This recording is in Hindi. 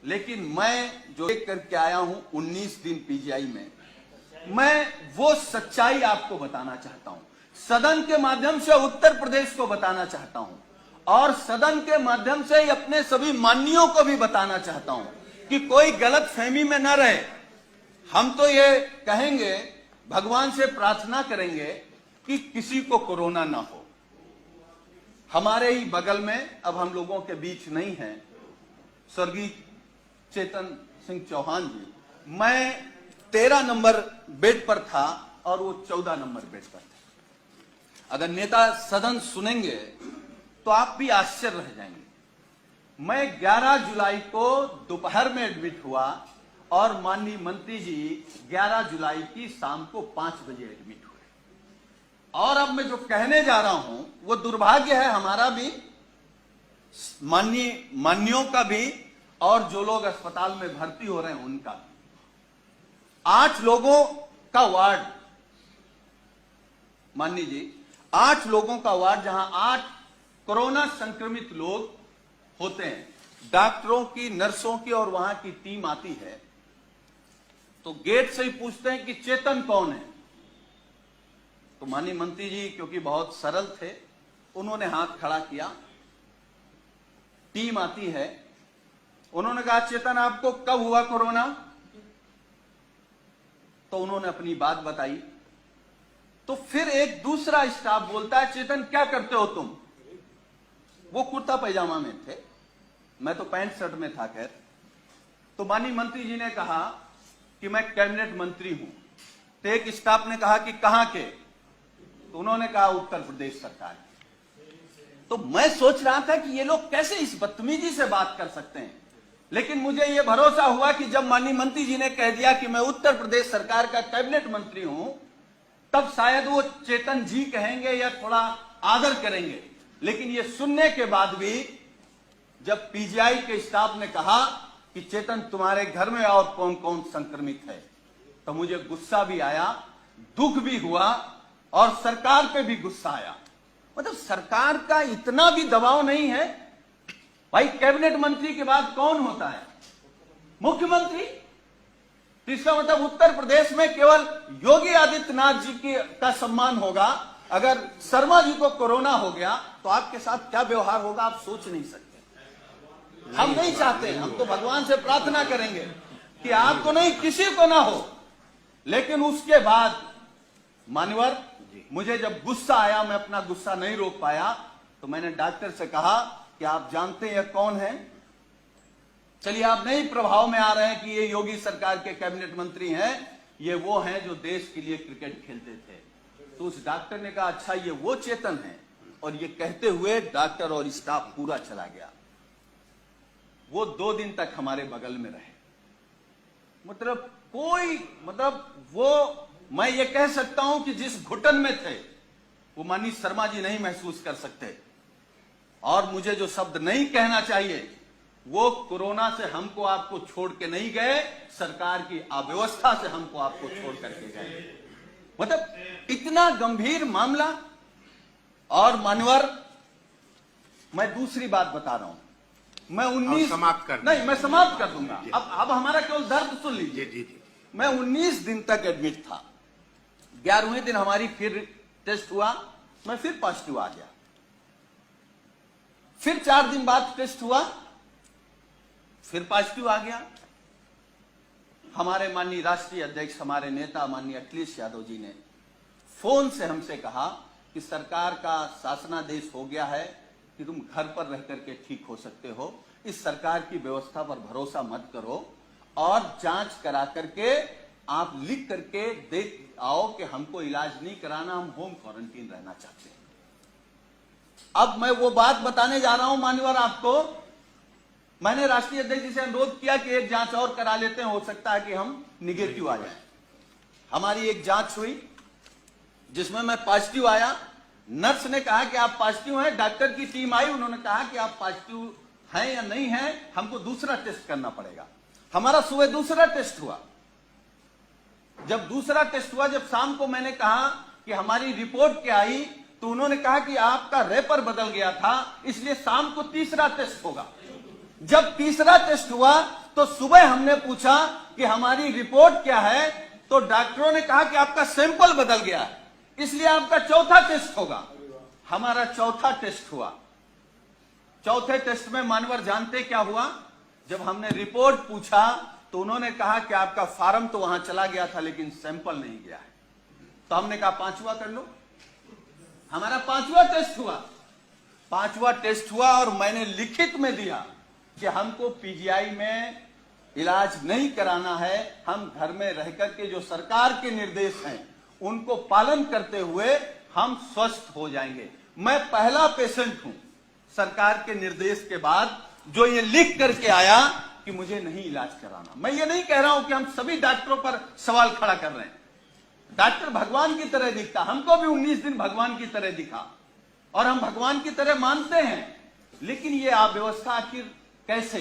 लेकिन मैं जो देख करके आया हूं 19 दिन पीजीआई में, मैं वो सच्चाई आपको बताना चाहता हूं, सदन के माध्यम से उत्तर प्रदेश को बताना चाहता हूं और सदन के माध्यम से अपने सभी माननीयों को भी बताना चाहता हूं कि कोई गलत फहमी में न रहे। हम तो ये कहेंगे, भगवान से प्रार्थना करेंगे कि किसी को कोरोना ना हो। हमारे ही बगल में, अब हम लोगों के बीच नहीं है, स्वर्गीय चेतन सिंह चौहान जी, मैं 13 नंबर बेड पर था और वो 14 नंबर बेड पर थे। अगर नेता सदन सुनेंगे तो आप भी आश्चर्य रह जाएंगे। मैं 11 जुलाई को दोपहर में एडमिट हुआ और माननीय मंत्री जी 11 जुलाई की शाम को 5 बजे एडमिट हुए। और अब मैं जो कहने जा रहा हूं वो दुर्भाग्य है हमारा भी, माननीयों का भी, और जो लोग अस्पताल में भर्ती हो रहे हैं उनका भी। 8 लोगों का वार्ड, माननीय जी, 8 लोगों का वार्ड, जहां 8 कोरोना संक्रमित लोग होते हैं, डॉक्टरों की, नर्सों की और वहां की टीम आती है तो गेट से ही पूछते हैं कि चेतन कौन है। तो माननीय मंत्री जी क्योंकि बहुत सरल थे, उन्होंने हाथ खड़ा किया, टीम आती है, उन्होंने कहा चेतन आपको कब हुआ कोरोना? तो उन्होंने अपनी बात बताई। तो फिर एक दूसरा स्टाफ बोलता है चेतन क्या करते हो तुम? वो कुर्ता पैजामा में थे, मैं तो पैंट शर्ट में था। खैर, तो माननीय मंत्री जी ने कहा कि मैं कैबिनेट मंत्री हूं। तो एक स्टाफ ने कहा कि कहां के? तो उन्होंने कहा उत्तर प्रदेश सरकार। तो मैं सोच रहा था कि ये लोग कैसे इस बदतमीजी से बात कर सकते हैं, लेकिन मुझे यह भरोसा हुआ कि जब माननीय मंत्री जी ने कह दिया कि मैं उत्तर प्रदेश सरकार का कैबिनेट मंत्री हूं, तब शायद वो चेतन जी कहेंगे या थोड़ा आदर करेंगे। लेकिन ये सुनने के बाद भी जब पीजीआई के स्टाफ ने कहा कि चेतन तुम्हारे घर में और कौन कौन संक्रमित है, तो मुझे गुस्सा भी आया, दुख भी हुआ और सरकार पे भी गुस्सा आया। मतलब सरकार का इतना भी दबाव नहीं है भाई। कैबिनेट मंत्री के बाद कौन होता है? मुख्यमंत्री। इसका मतलब उत्तर प्रदेश में केवल योगी आदित्यनाथ जी का सम्मान होगा। अगर शर्मा जी को कोरोना हो गया तो आपके साथ क्या व्यवहार होगा आप सोच नहीं सकते। हम नहीं चाहते, हम तो भगवान से प्रार्थना करेंगे कि आपको नहीं, किसी को ना हो। लेकिन उसके बाद मान्यवर, मुझे जब गुस्सा आया, मैं अपना गुस्सा नहीं रोक पाया, तो मैंने डॉक्टर से कहा कि आप जानते हैं कौन है? चलिए आप नहीं प्रभाव में आ रहे हैं कि ये योगी सरकार के कैबिनेट मंत्री हैं, ये वो हैं जो देश के लिए क्रिकेट खेलते थे। तो उस डॉक्टर ने कहा अच्छा ये वो चेतन है, और ये कहते हुए डॉक्टर और स्टाफ पूरा चला गया। वो 2 दिन तक हमारे बगल में रहे। मतलब वो, मैं ये कह सकता हूं कि जिस घुटन में थे वो माननीय शर्मा जी नहीं महसूस कर सकते। और मुझे जो शब्द नहीं कहना चाहिए, वो कोरोना से हमको आपको छोड़ के नहीं गए, सरकार की अव्यवस्था से हमको आपको छोड़ करके गए। मतलब इतना गंभीर मामला। और मानवर, मैं दूसरी बात बता रहा हूं, मैं 19 नहीं, मैं समाप्त कर दूंगा। अब हमारा केवल दर्द सुन लीजिए। मैं 19 दिन तक एडमिट था। 11वें दिन हमारी फिर टेस्ट हुआ, मैं फिर पॉजिटिव आ गया। फिर 4 दिन बाद टेस्ट हुआ, फिर पॉजिटिव आ गया। हमारे माननीय राष्ट्रीय अध्यक्ष, हमारे नेता माननीय अखिलेश यादव जी ने फोन से हमसे कहा कि सरकार का शासनादेश हो गया है कि तुम घर पर रह करके ठीक हो सकते हो, इस सरकार की व्यवस्था पर भरोसा मत करो और जांच करा करके आप लिख करके देख आओ कि हमको इलाज नहीं कराना, हम होम क्वारंटीन रहना चाहते हैं। अब मैं वो बात बताने जा रहा हूं मान्यवर आपको। मैंने राष्ट्रीय अध्यक्ष जी से अनुरोध किया कि एक जांच और करा लेते हैं, हो सकता है कि हम निगेटिव आ जाए। हमारी एक जांच हुई जिसमें मैं पॉजिटिव आया। नर्स ने कहा कि आप पॉजिटिव हैं, डॉक्टर की टीम आई, उन्होंने कहा कि आप पॉजिटिव हैं या नहीं हैं, हमको दूसरा टेस्ट करना पड़ेगा। हमारा सुबह दूसरा टेस्ट हुआ। जब दूसरा टेस्ट हुआ, जब शाम को मैंने कहा कि हमारी रिपोर्ट क्या आई, तो उन्होंने कहा कि आपका रेपर बदल गया था, इसलिए शाम को तीसरा टेस्ट होगा। जब तीसरा टेस्ट हुआ तो सुबह हमने पूछा कि हमारी रिपोर्ट क्या है, तो डॉक्टरों ने कहा कि आपका सैंपल बदल गया है, इसलिए आपका चौथा टेस्ट होगा। हमारा चौथा टेस्ट हुआ। चौथे टेस्ट में मानवर जानते क्या हुआ? जब हमने रिपोर्ट पूछा तो उन्होंने कहा कि आपका फार्म तो वहां चला गया था लेकिन सैंपल नहीं गया है। तो हमने कहा पांचवा कर लो। हमारा पांचवा टेस्ट हुआ। पांचवा टेस्ट हुआ और मैंने लिखित में दिया कि हमको पीजीआई में इलाज नहीं कराना है, हम घर में रहकर के जो सरकार के निर्देश हैं उनको पालन करते हुए हम स्वस्थ हो जाएंगे। मैं पहला पेशेंट हूं सरकार के निर्देश के बाद जो ये लिख करके आया कि मुझे नहीं इलाज कराना। मैं ये नहीं कह रहा हूं कि हम सभी डॉक्टरों पर सवाल खड़ा कर रहे हैं। डॉक्टर भगवान की तरह दिखता, हमको भी 19 दिन भगवान की तरह दिखा और हम भगवान की तरह मानते हैं, लेकिन ये अव्यवस्था आखिर कैसे?